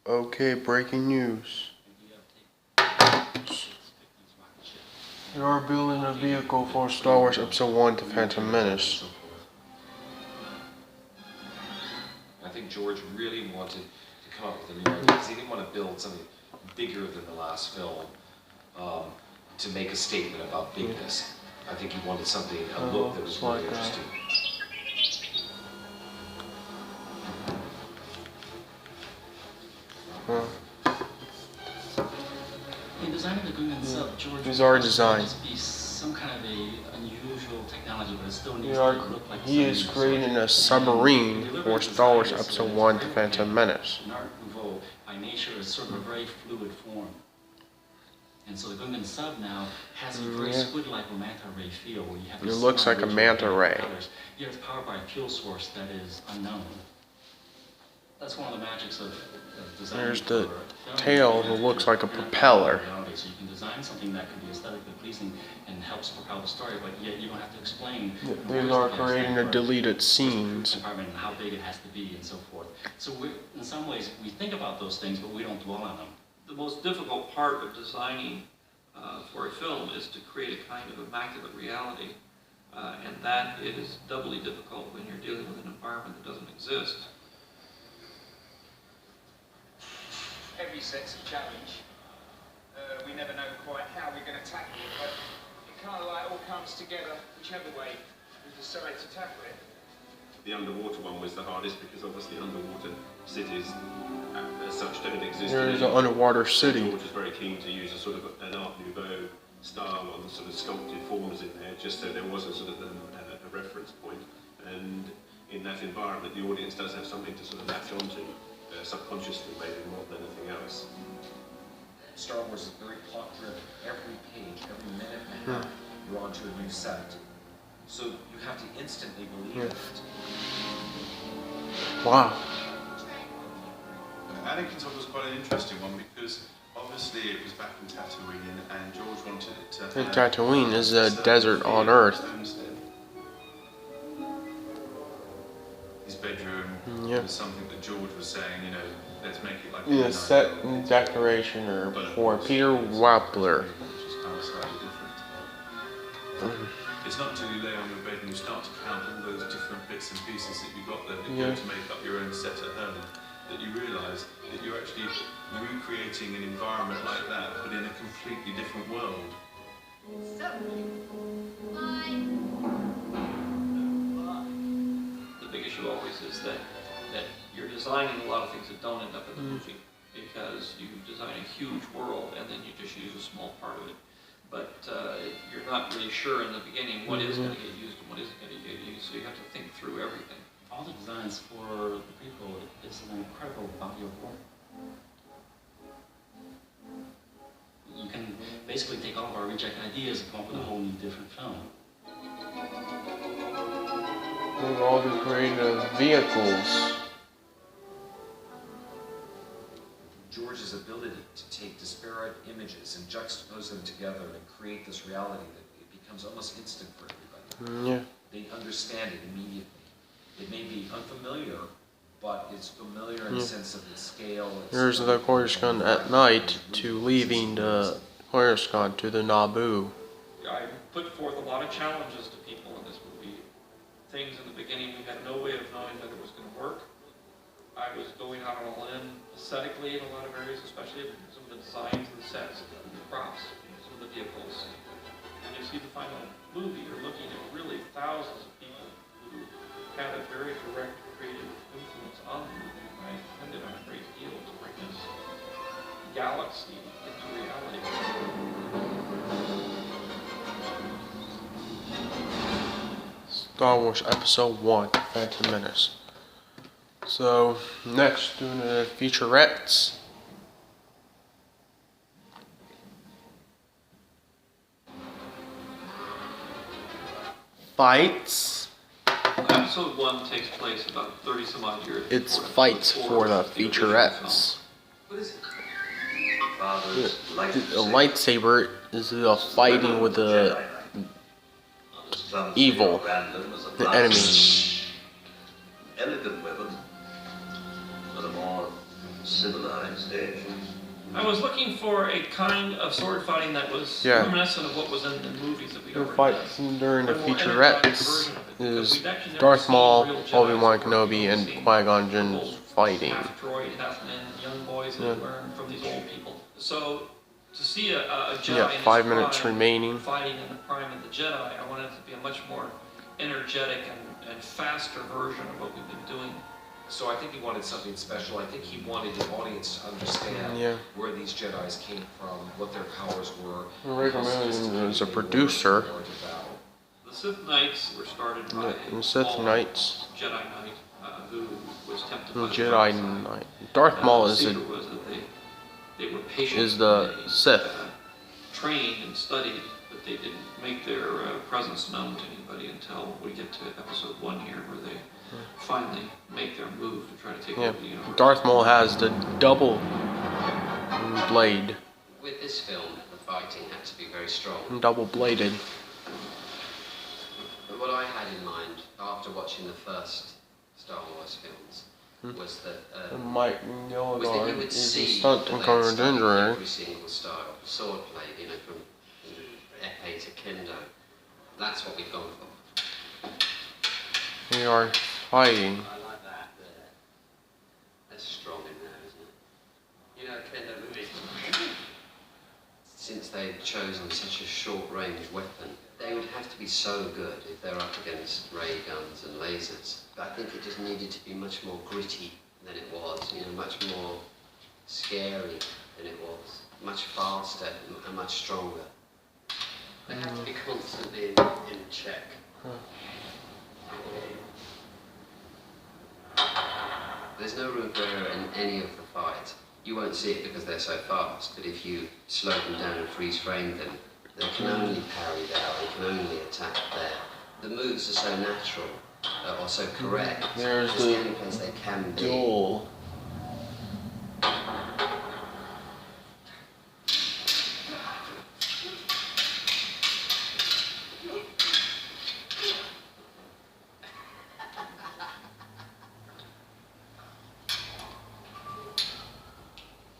Okay, breaking news. They are building a vehicle for Star Wars Episode 1 The Phantom Menace. I think George really wanted to come up with a new idea because he didn't want to build something bigger than the last film to make a statement about bigness. I think he wanted something, a look that was really interesting. In designing the Gungan sub, George These are designed. must be some kind of a unusual technology, but it still needs to look like He is creating a submarine for Star Wars Episode 1 The Phantom Menace. An Art Nouveau by nature is sort of a very fluid form. And so the Gungan sub now has a very squid-like manta ray feel where you have it looks like a manta ray. Yet it's powered by a fuel source that is unknown. That's one of the magics of design. There's the tail that looks like a propeller. So you can design something that can be aesthetically pleasing and helps propel the story, but yet you don't have to explain. These are creating the deleted scenes. And how big it has to be and so forth. So in some ways we think about those things, but we don't dwell on them. The most difficult part of designing for a film is to create a kind of immaculate reality, and that is doubly difficult when you're dealing with an environment that doesn't exist. Every set's a challenge. We never know quite how we're going to tackle it, but it kind of like all comes together whichever way we decide to tackle it. The underwater one was the hardest because obviously underwater cities as such don't exist. There is an underwater city. George was very keen to use a sort of an Art Nouveau style on the sort of sculpted forms in there, just so there was a sort of a reference point. And in that environment, the audience does have something to sort of latch onto. Subconsciously, maybe more than anything else. Star Wars is very plot driven. Every page, every minute and a half, you're onto a new set. So you have to instantly believe it. Wow. Anakin's was quite an interesting one because obviously it was back in Tatooine and George wanted it to have... Tatooine is a desert on Earth. His bedroom was something that George was saying, you know, let's make it like... Yeah, set decoration for Peter Wappler. Which is kind of slightly different. It's not until you lay on your bed and you start to count all those different bits and pieces that you've got there that go to make up your own set at home, that you realise that you're actually recreating an environment like that, but in a completely different world. The big issue always is that you're designing a lot of things that don't end up in the movie because you design a huge world and then you just use a small part of it. But you're not really sure in the beginning what is going to get used and what isn't going to get used, so you have to think through everything. All the designs for the prequel is an incredible body of work. You can basically take all of our reject ideas and come up with a whole new different film. With all the creative vehicles. George's ability to take disparate images and juxtapose them together and create this reality that it becomes almost instant for everybody. They understand it immediately. It may be unfamiliar, but it's familiar in the sense of its scale. Here's the Coruscant at night to leaving the Coruscant to the Naboo. I put forth a lot of challenges to people in this movie. Things in the beginning we had no way of knowing that it was going to work. I was going out on a limb aesthetically in a lot of areas, especially some of the designs of the sets, the props, some of the vehicles. When you see the final movie, you're looking at really thousands of people who had a very direct creative influence on the movie. I depended on a great deal to bring this galaxy into reality. Star Wars Episode 1 Phantom Menace. So, next, doing the featurettes. Fights. Episode 1 takes place about 30 some odd years. It's fights for the featurettes. What is it? A lightsaber is fighting with the evil, the enemy. Elegant weapon, but a more civilized age. I was looking for a kind of sword fighting that was reminiscent of what was in the movies that we The already fight done. during the A more featurettes energized version of it, because is we've actually never Darth seen Maul, real Jedis Obi-Wan before. Kenobi, We've and seen Qui-Gon Jinn's old fighting. half droid, half men, young boys that learn from these old people. So to see a Jedi in his 5 minutes prime remaining. fighting in the prime of the Jedi, I wanted it to be a much more energetic and faster version of what we've been doing. So I think he wanted something special. I think he wanted the audience to understand where these Jedis came from, what their powers were. Rick Moranis is a producer. The Sith Knights were started by The Sith Knights. Jedi Knight who was tempted by the Jedi dark side. Knight. Darth Maul The is secret was that they were patient. is the They, Sith. Trained and studied, but they didn't make their presence known to anybody until we get to episode 1 here, where they finally make their move to try to take over the universe. Darth Maul has the double blade. With this film, the fighting had to be very strong. Double bladed. But what I had in mind after watching the first Star Wars films was that Mike was that you would is a see stunt that in they Color had studied Ginger. every single style, swordplay, from epee to kendo. That's what we've gone for. We are fighting. I like that. That's strong in there, isn't it? Kendo movie. Since they'd chosen such a short-range weapon, they would have to be so good if they're up against ray guns and lasers. I think it just needed to be much more gritty than it was, much more scary than it was, much faster and much stronger. They have to be constantly in check. There's no room for error in any of the fights. You won't see it because they're so fast, but if you slow them down and freeze frame them, they can only parry there, they can only attack there. The moves are so natural, or so correct. There's it's the only place they can be. Duel.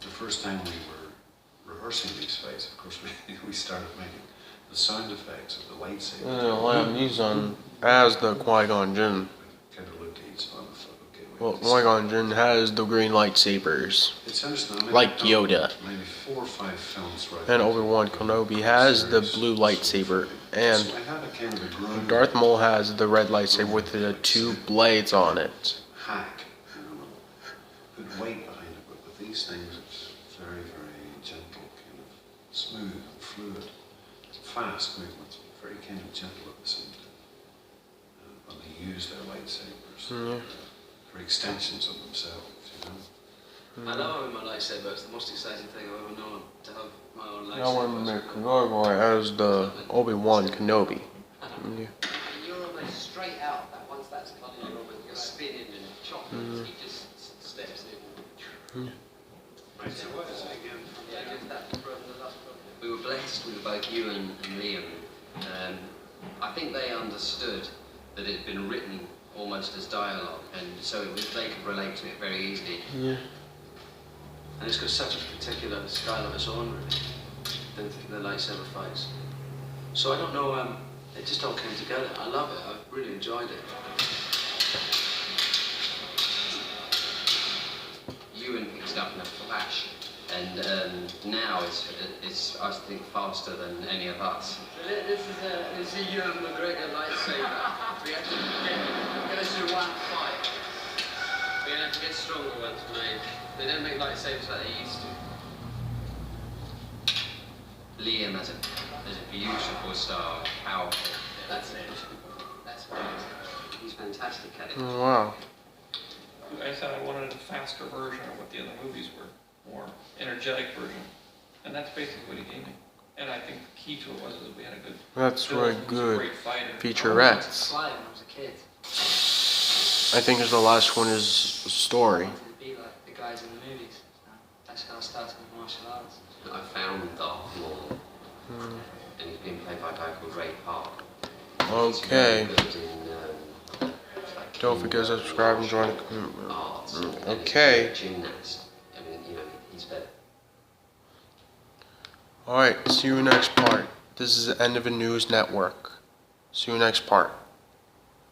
The first time we were rehearsing these fights, of course, we started making the sound effects of the lightsaber. He's on as the Qui-Gon Jinn. Kind of looked at each other and thought, okay, Well, Qui-Gon Jinn has the green lightsabers, it's understandable. like Yoda. Maybe 4 or 5 films right And now. Obi-Wan Kenobi has the blue lightsaber, and So I had a kind of a growing Darth Maul has the red lightsaber with the 2 blades on it. hack, put weight behind it, but with these things it's very, very gentle, kind of smooth and fluid. Fast movements, but very kind of gentle at the same time. When they use their lightsabers for extensions of themselves, I love having my lightsaber. It's the most exciting thing I've ever known, to have my own I want to lightsaber. make Kenobi as the Obi-Wan Kenobi. You're almost straight out. That once that's gone, you're spinning and chopping. He just steps in. Right, so what is it again? Yeah, just that from the last one. We were blessed with both you and Liam. I think they understood that it had been written almost as dialogue, and so they could relate to it very easily. Yeah. And it's got such a particular style of its own, really, the lightsaber fights. So I don't know, it just all came together. I love it, I really enjoyed it. Ewan picks it up in a flash, and now it's I think, faster than any of us. This is a Ewan McGregor lightsaber. We have to get us through one fight. We're going to have to get stronger ones made. They don't make lightsabers like they used to. Liam has a beautiful style, powerful. That's it. That's right. He's fantastic at it. Wow. I said I wanted a faster version of what the other movies were, more energetic version, and that's basically what he gave me. And I think the key to it was that we had a good. That's film, really he was a good. great fighter. Featurettes. I wanted to fly when I was a kid. I think the last one is story. I wanted to be like the guys in the movies. That's how I started with martial arts. I found Darth Maul, and he's been played by a guy called Ray Park. Okay. He's very good in, like Don't forget to subscribe and join the arts. Okay. And he's a gymnast. I mean, He's better. Alright, see you next part. This is the end of the news network. See you next part.